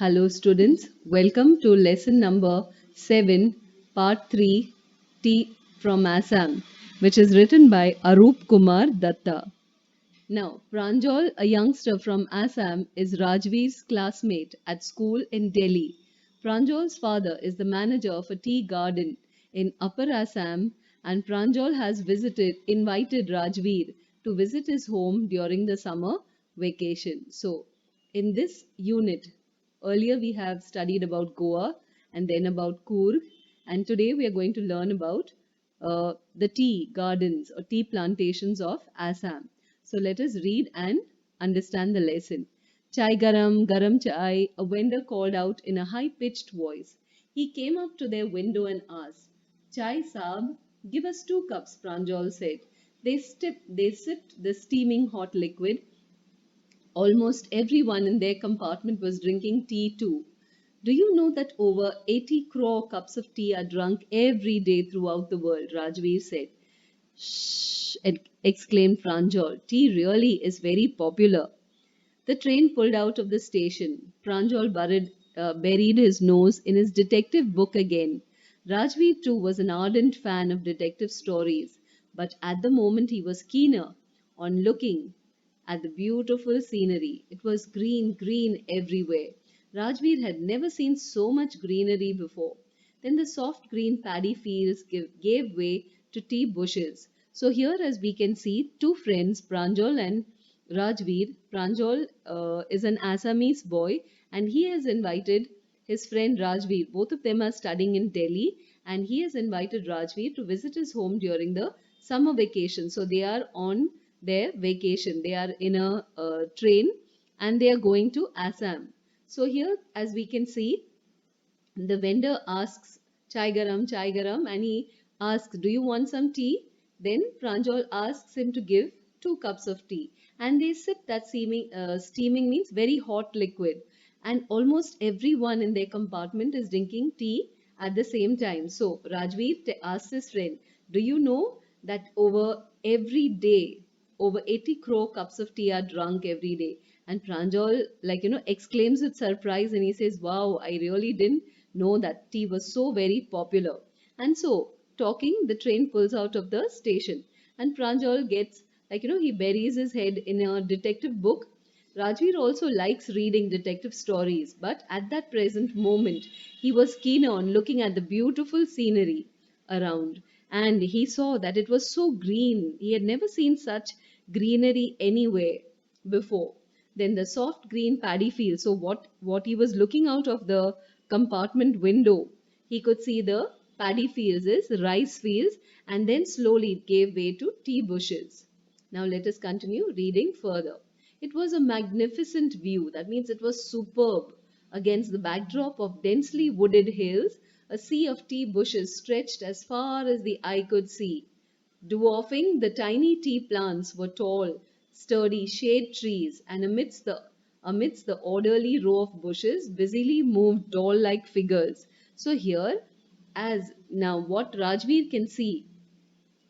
Hello, students. Welcome to lesson number 7, part 3, Tea from Assam, which is written by Arup Kumar Datta. Now, Pranjal, a youngster from Assam, is Rajveer's classmate at school in Delhi. Pranjal's father is the manager of a tea garden in Upper Assam, and Pranjal has invited Rajveer to visit his home during the summer vacation. So, in this unit, earlier we have studied about Goa and then about Coorg, and today we are going to learn about the tea gardens or tea plantations of Assam. So let us read and understand the lesson. Chai garam, garam chai, a vendor called out in a high pitched voice. He came up to their window and asked, Chai Saab, give us 2 cups, Pranjal said. They sipped the steaming hot liquid. Almost everyone in their compartment was drinking tea too. Do you know that over 80 crore cups of tea are drunk every day throughout the world? Rajveer said. Shh! Exclaimed Pranjal. Tea really is very popular. The train pulled out of the station. Pranjal buried his nose in his detective book again. Rajveer too was an ardent fan of detective stories, but at the moment he was keener on looking at the beautiful scenery. It was green, green everywhere. Rajveer had never seen so much greenery before. Then the soft green paddy fields gave way to tea bushes. So here, as we can see, 2 friends, Pranjal and Rajveer. Pranjal is an Assamese boy, and he has invited his friend Rajveer. Both of them are studying in Delhi, and he has invited Rajveer to visit his home during the summer vacation. So they are on their vacation. They are in a train and they are going to Assam. So here, as we can see, the vendor asks chai garam, and he asks, "Do you want some tea?" Then Pranjal asks him to give 2 cups of tea, and they sip that steaming means very hot liquid, and almost everyone in their compartment is drinking tea at the same time. So Rajveer asks his friend, "Do you know that over every day over 80 crore cups of tea are drunk every day?" And Pranjal, exclaims with surprise and he says, "Wow, I really didn't know that tea was so very popular." And so, talking, the train pulls out of the station. And Pranjal gets, he buries his head in a detective book. Rajveer also likes reading detective stories, but at that present moment, he was keen on looking at the beautiful scenery around, and he saw that it was so green. He had never seen such greenery anywhere before. Then the soft green paddy field. So what he was looking out of the compartment window, he could see the paddy fields, is rice fields, and then slowly it gave way to tea bushes. Now let us continue reading further. It was a magnificent view. That means it was superb. Against the backdrop of densely wooded hills, a sea of tea bushes stretched as far as the eye could see. Dwarfing the tiny tea plants were tall, sturdy shade trees, and amidst the orderly row of bushes busily moved doll-like figures. So here, as now what Rajveer can see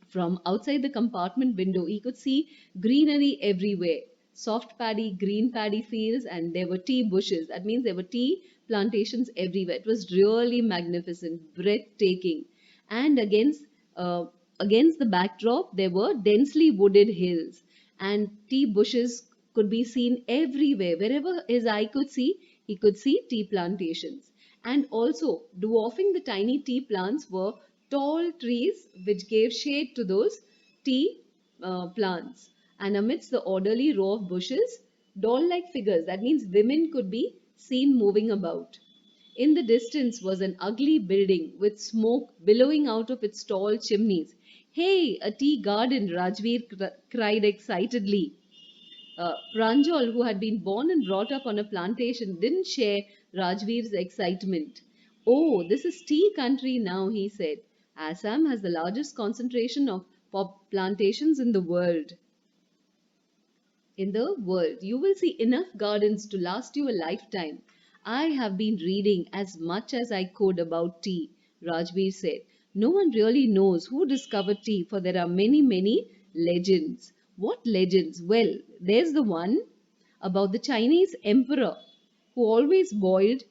from outside the compartment window, he could see greenery everywhere. Soft paddy, green paddy fields, and there were tea bushes. That means there were tea plantations everywhere. It was really magnificent, breathtaking. And uh, against the backdrop, there were densely wooded hills, and tea bushes could be seen everywhere. Wherever his eye could see, he could see tea plantations. And also, dwarfing the tiny tea plants were tall trees which gave shade to those tea plants. And amidst the orderly row of bushes, doll like figures, that means women, could be seen moving about. In the distance was an ugly building with smoke billowing out of its tall chimneys. "Hey, a tea garden!" Rajveer cried excitedly. Pranjal, who had been born and brought up on a plantation, didn't share Rajveer's excitement. "Oh, this is tea country now," he said. "Assam has the largest concentration of plantations in the world. You will see enough gardens to last you a lifetime." "I have been reading as much as I could about tea," Rajveer said. "No one really knows who discovered tea, for there are many, many legends." "What legends?" "Well, there's the one about the Chinese emperor. who always boiled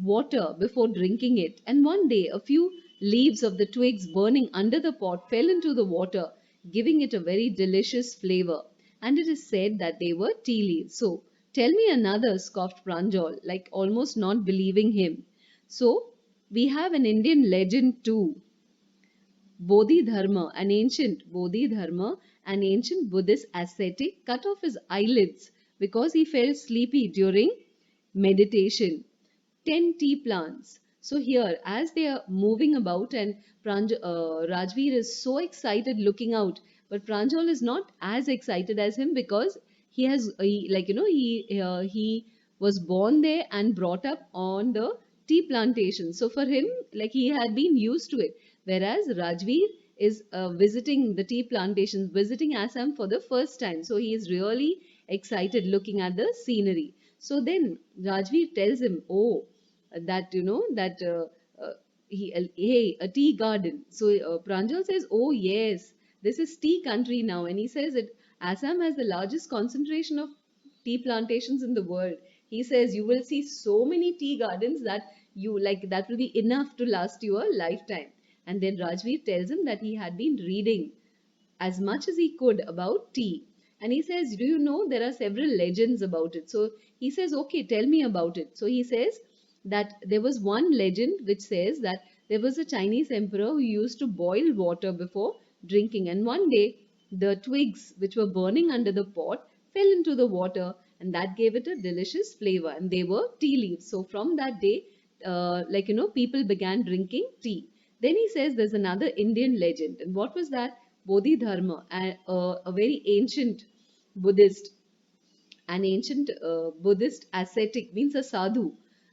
water before drinking it. And one day, a few leaves of the twigs burning under the pot fell into the water, giving it a very delicious flavor. And it is said that they were tea leaves. So, tell me another, scoffed Pranjal, like almost not believing him. So, we have an Indian legend too. Bodhidharma, an ancient Buddhist ascetic, cut off his eyelids because he felt sleepy during meditation. 10 tea plants. So here, as they are moving about, and Rajveer is so excited looking out, but Pranjal is not as excited as him because he was born there and brought up on the tea plantation. So for him, like he had been used to it, whereas Rajveer is visiting the tea plantations, visiting Assam for the first time. So he is really excited looking at the scenery. So then Rajveer tells him, "Oh, that that hey, a tea garden." So Pranjal says, "Oh yes, this is tea country now," and he says that Assam has the largest concentration of tea plantations in the world. He says you will see so many tea gardens that you like that will be enough to last you a lifetime. And then Rajveer tells him that he had been reading as much as he could about tea. And he says, "Do you know there are several legends about it?" So he says, "Okay, tell me about it." So he says that there was one legend which says that there was a Chinese emperor who used to boil water before drinking. And one day, the twigs which were burning under the pot fell into the water, and that gave it a delicious flavor. And they were tea leaves. So from that day, people began drinking tea. Then he says there's another Indian legend. And what was that? Bodhidharma, a very ancient Buddhist, an ancient Buddhist ascetic, means a sadhu,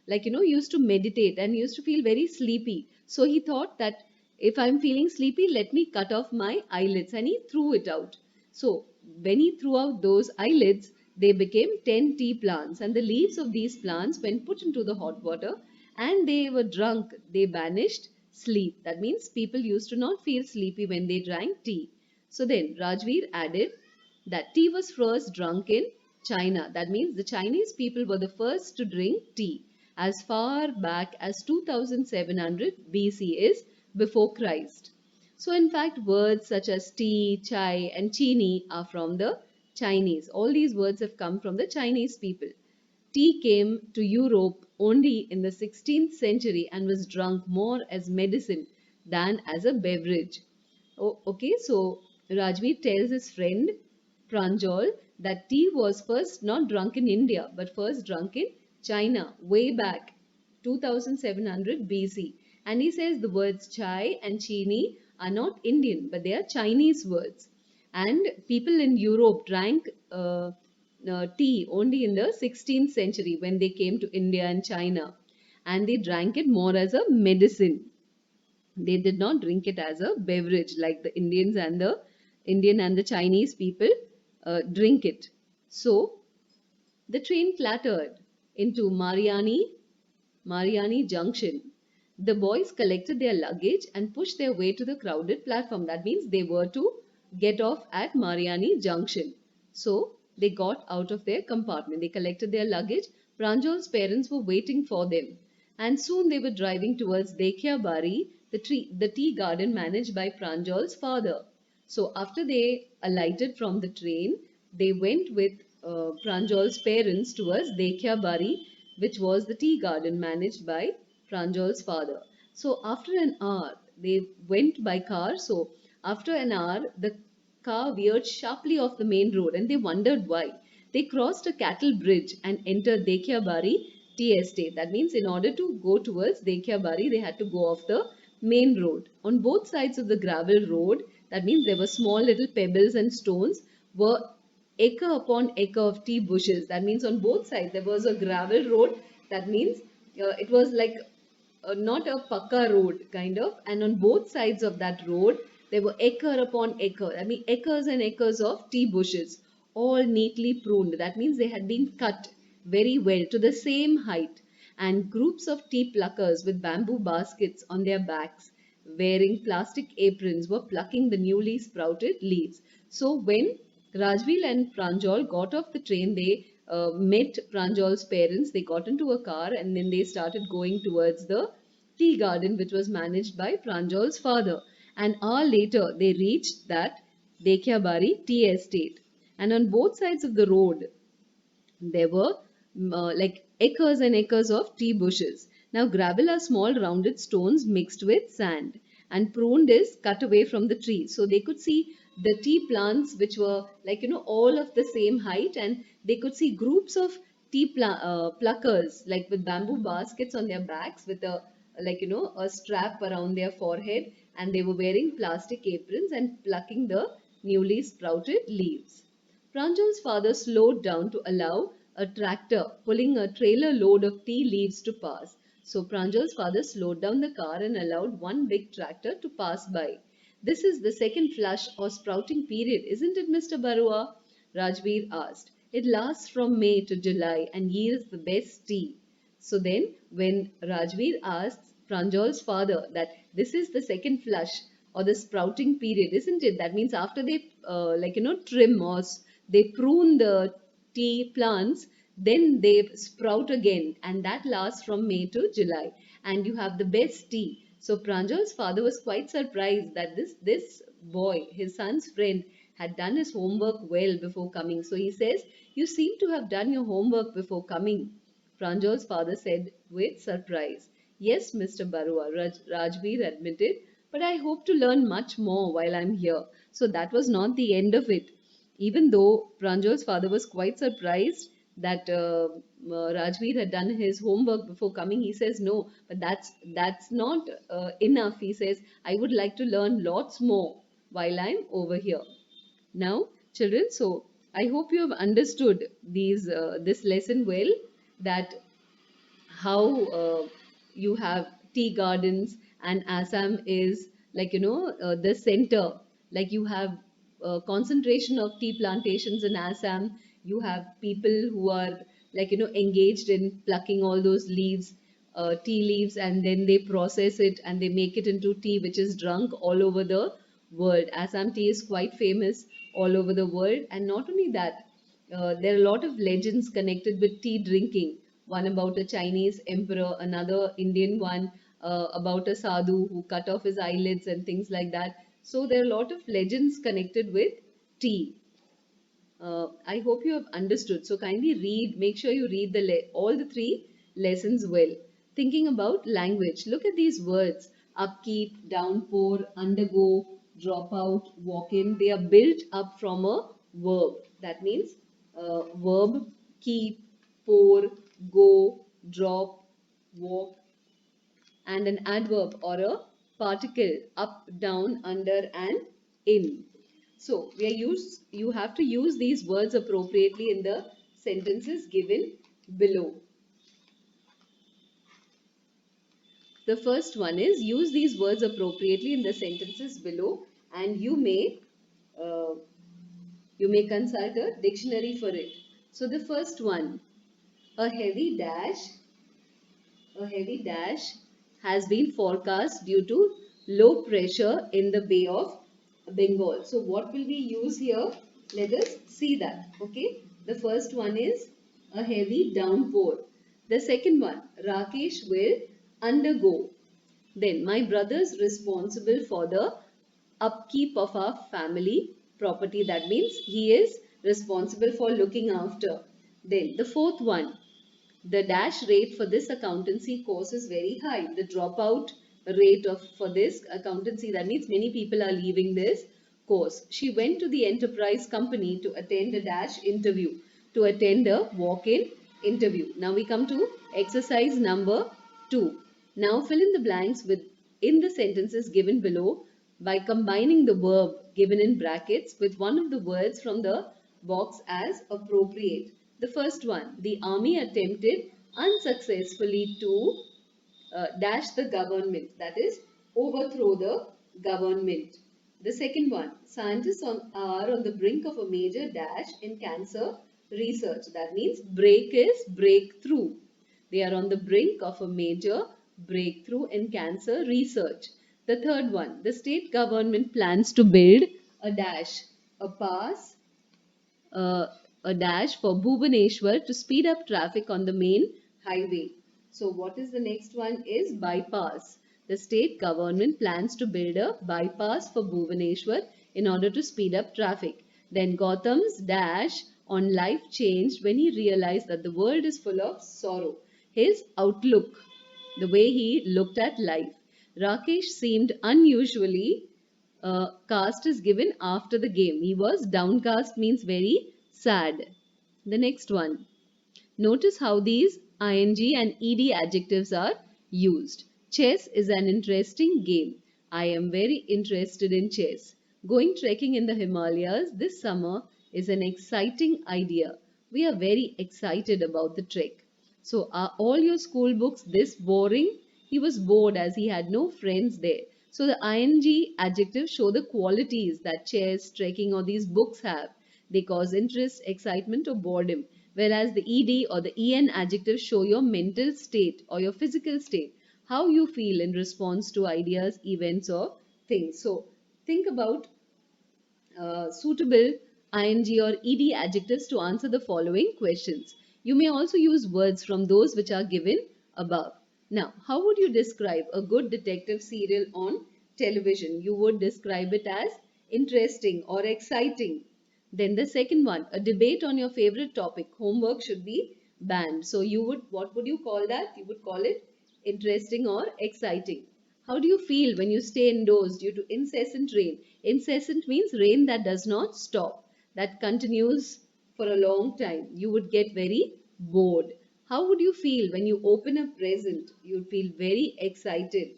used to meditate and used to feel very sleepy. So he thought that if I'm feeling sleepy, let me cut off my eyelids, and he threw it out. So when he threw out those eyelids, they became 10 tea plants, and the leaves of these plants, when put into the hot water and they were drunk, they banished sleep. That means people used to not feel sleepy when they drank tea. So then Rajveer added that tea was first drunk in China. That means the Chinese people were the first to drink tea as far back as 2700 BC is before Christ. So in fact, words such as tea, chai and chini are from the Chinese. All these words have come from the Chinese people. Tea came to Europe only in the 16th century and was drunk more as medicine than as a beverage. Oh, okay, so Rajveer tells his friend Pranjal that tea was first not drunk in India but first drunk in China way back 2700 BC. And he says the words chai and chini are not Indian but they are Chinese words. And people in Europe drank tea only in the 16th century when they came to India and China. And they drank it more as a medicine. They did not drink it as a beverage like the Indian and the Chinese people drink it. So the train clattered into Mariani Junction. The boys collected their luggage and pushed their way to the crowded platform. That means they were to get off at Mariani Junction. So they got out of their compartment. They collected their luggage. Pranjal's parents were waiting for them. And soon they were driving towards Dekhya Bari, the tea garden managed by Pranjal's father. So after they alighted from the train, they went with Pranjal's parents towards Dekhya Bari, which was the tea garden managed by Pranjal's father. So after an hour, they went by car. So after an hour, the car veered sharply off the main road and they wondered why. They crossed a cattle bridge and entered Dekhya Bari tea estate. That means in order to go towards Dekhya Bari, they had to go off the main road. On both sides of the gravel road, that means there were small little pebbles and stones, were acre upon acre of tea bushes. That means on both sides there was a gravel road. That means it was like not a pakka road kind of, and on both sides of that road there were acre upon acre. I mean acres and acres of tea bushes, all neatly pruned. That means they had been cut very well to the same height, and groups of tea pluckers with bamboo baskets on their backs, wearing plastic aprons, were plucking the newly sprouted leaves. So when Rajvil and Pranjal got off the train, they met Pranjal's parents. They got into a car and then they started going towards the tea garden, which was managed by Pranjal's father. An hour later, they reached that Dekhyabari tea estate. And on both sides of the road, there were like acres and acres of tea bushes. Now, gravel are small rounded stones mixed with sand, and pruned is cut away from the tree. So they could see the tea plants, which were like, all of the same height, and they could see groups of pluckers, like with bamboo baskets on their backs, with a like, a strap around their forehead, and they were wearing plastic aprons and plucking the newly sprouted leaves. Pranjal's father slowed down to allow a tractor pulling a trailer load of tea leaves to pass. So Pranjal's father slowed down the car and allowed one big tractor to pass by. This is the second flush or sprouting period, isn't it, Mr. Barua? Rajveer asked. It lasts from May to July and yields the best tea. So then, when Rajveer asks Pranjal's father that this is the second flush or the sprouting period, isn't it? That means after they trim or they prune the tea plants, then they sprout again, and that lasts from May to July, and you have the best tea. So Pranjal's father was quite surprised that this boy, his son's friend, had done his homework well before coming. So he says, "You seem to have done your homework before coming." Pranjal's father said with surprise. "Yes, Mr. Barua," Rajveer admitted, "but I hope to learn much more while I'm here." So that was not the end of it. Even though Pranjal's father was quite surprised that Rajveer had done his homework before coming, he says, "No, but that's not enough." He says, "I would like to learn lots more while I'm over here." Now, children, so I hope you have understood this lesson well, that how you have tea gardens, and Assam is like, the center. Like you have concentration of tea plantations in Assam. You have people who are like, engaged in plucking all those leaves, tea leaves, and then they process it and they make it into tea, which is drunk all over the world. Assam tea is quite famous all over the world, and not only that, there are a lot of legends connected with tea drinking. One about a Chinese emperor, another Indian one about a sadhu who cut off his eyelids and things like that. So there are a lot of legends connected with tea. I hope you have understood. So kindly read, make sure you read all the three lessons well. Thinking about language, look at these words: upkeep, downpour, undergo, drop out, walk in. They are built up from a verb. That means verb, keep, pour, go, drop, walk, and an adverb or a particle: up, down, under, and in. So you have to use these words appropriately in the sentences given below. The first one is, use these words appropriately in the sentences below, and uh, you may consult a dictionary for it. So the first one, a heavy dash A heavy dash has been forecast due to low pressure in the Bay of Bengal. So what will we use here? Let us see that. Okay. The first one is a heavy downpour. The second one, Rakesh will undergo. Then my brother's responsible for the upkeep of our family property. That means he is responsible for looking after. Then the fourth one, the dash rate for this accountancy course is very high. The dropout rate for this accountancy, that means many people are leaving this course. She went to the enterprise company to attend a dash interview, to attend a walk-in interview. Now we come to exercise number 2. Now fill in the blanks in the sentences given below by combining the verb given in brackets with one of the words from the box as appropriate. The first one, the army attempted unsuccessfully to dash the government, that is, overthrow the government. The second one, scientists are on the brink of a major dash in cancer research. That means break is breakthrough. They are on the brink of a major breakthrough in cancer research. The third one, the state government plans to build a dash, a pass, uh, a dash for Bhubaneswar to speed up traffic on the main highway. So what is the next one is bypass. The state government plans to build a bypass for Bhubaneswar in order to speed up traffic. Then Gautam's dash on life changed when he realized that the world is full of sorrow. His outlook, the way he looked at life. Rakesh seemed unusually cast is given after the game. He was downcast means very sad. The next one. Notice how these ing and ed adjectives are used. Chess is an interesting game. I am very interested in chess. Going trekking in the Himalayas this summer is an exciting idea. We are very excited about the trek. So, are all your school books this boring? He was bored as he had no friends there. So, the ing adjectives show the qualities that chess, trekking, or these books have. They cause interest, excitement, or boredom. Whereas the ed or the en adjectives show your mental state or your physical state, how you feel in response to ideas, events, or things. So, think about suitable ing or ed adjectives to answer the following questions. You may also use words from those which are given above. Now, how would you describe a good detective serial on television? You would describe it as interesting or exciting. Then the second one, a debate on your favorite topic. Homework should be banned. So you would, what would you call that? You would call it interesting or exciting. How do you feel when you stay indoors due to incessant rain? Incessant means rain that does not stop, that continues for a long time. You would get very bored. How would you feel when you open a present? You would feel very excited.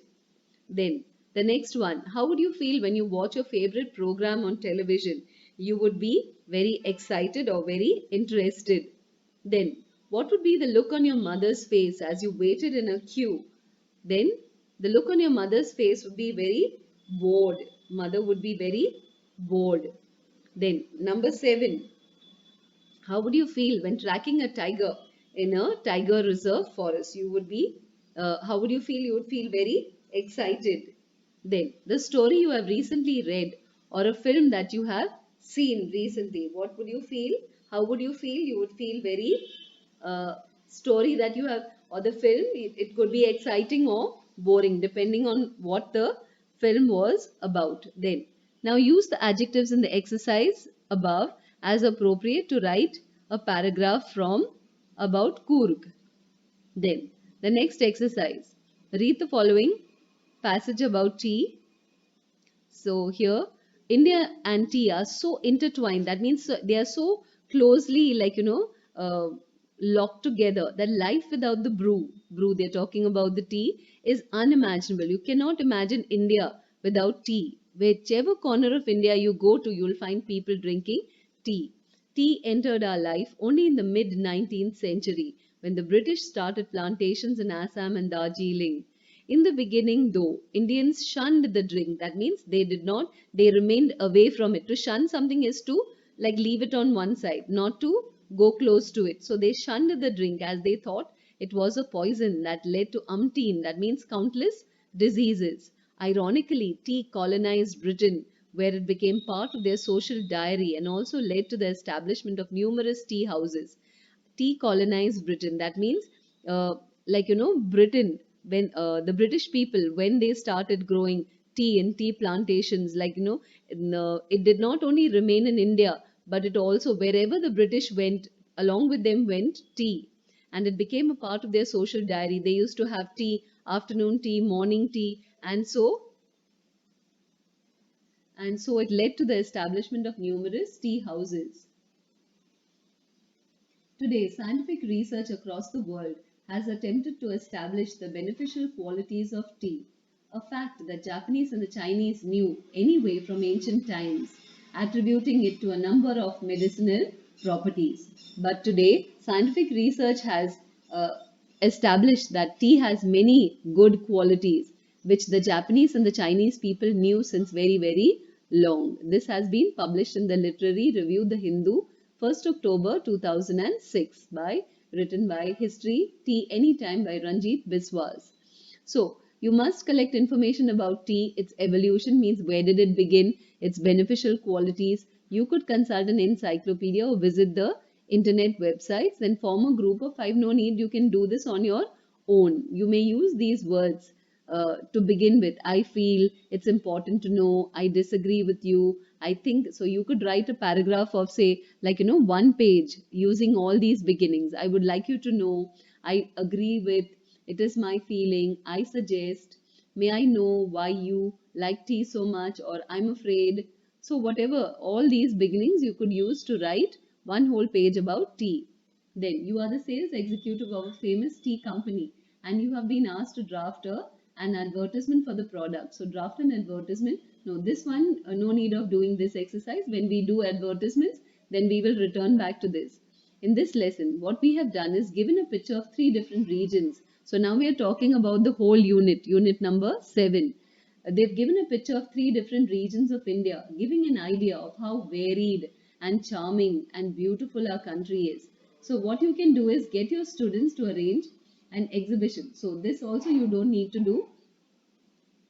Then the next one, how would you feel when you watch your favorite program on television? You would be very excited or very interested. Then, what would be the look on your mother's face as you waited in a queue? Then, the look on your mother's face would be very bored. Mother would be very bored. Then, number 7, how would you feel when tracking a tiger in a tiger reserve forest? You would be, how would you feel? You would feel very excited. Then, the story you have recently read or a film that you have seen recently, what would you feel? How would you feel? You would feel very story that you have or the film. It could be exciting or boring depending on what the film was about. Then, now use the adjectives in the exercise above as appropriate to write a paragraph from about Coorg. Then, the next exercise. Read the following passage about tea. So, here, India and tea are so intertwined. That means they are so closely, locked together that life without the brew, they're talking about the tea, is unimaginable. You cannot imagine India without tea. Whichever corner of India you go to, you'll find people drinking tea. Tea entered our life only in the mid 19th century when the British started plantations in Assam and Darjeeling. In the beginning, though, Indians shunned the drink. That means they did not, they remained away from it. To shun something is to like leave it on one side, not to go close to it. So they shunned the drink as they thought it was a poison that led to umpteen, that means countless diseases. Ironically, tea colonized Britain, where it became part of their social diary and also led to the establishment of numerous tea houses. Tea colonized Britain. That means, Britain, when the British people, when they started growing tea in tea plantations, it did not only remain in India, but it also, wherever the British went, along with them went tea. And it became a part of their social diary. They used to have tea, afternoon tea, morning tea, and so it led to the establishment of numerous tea houses. Today, scientific research across the world has attempted to establish the beneficial qualities of tea, a fact that Japanese and the Chinese knew anyway from ancient times, attributing it to a number of medicinal properties. But today, scientific research has uh, established that tea has many good qualities, which the Japanese and the Chinese people knew since very, very long. This has been published in the literary review The Hindu, 1st October 2006, written by History Tea Anytime by Ranjit Biswas. So, you must collect information about tea, its evolution means where did it begin, its beneficial qualities. You could consult an encyclopedia or visit the internet websites, then form a group of five. No need, you can do this on your own. You may use these words to begin with. I feel it's important to know. I disagree with you. I think so. You could write a paragraph of, say, like, 1 page using all these beginnings. I would like you to know. I agree with. It is my feeling. I suggest. May I know why you like tea so much, or I'm afraid. So, whatever, all these beginnings you could use to write one whole page about tea. Then you are the sales executive of a famous tea company and you have been asked to draft an advertisement for the product. So, draft an advertisement. No, this one, no need of doing this exercise. When we do advertisements, then we will return back to this. In this lesson, what we have done is given a picture of three different regions. So, now we are talking about the whole unit number 7. They've given a picture of three different regions of India, giving an idea of how varied and charming and beautiful our country is. So, what you can do is get your students to arrange an exhibition. So, this also you don't need to do.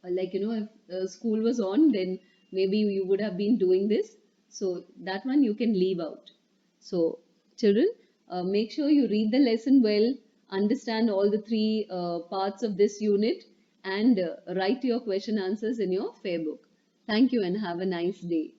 Like, if school was on, then maybe you would have been doing this. So, that one you can leave out. So, children, make sure you read the lesson well, understand all the three parts of this unit, and write your question answers in your fair book. Thank you and have a nice day.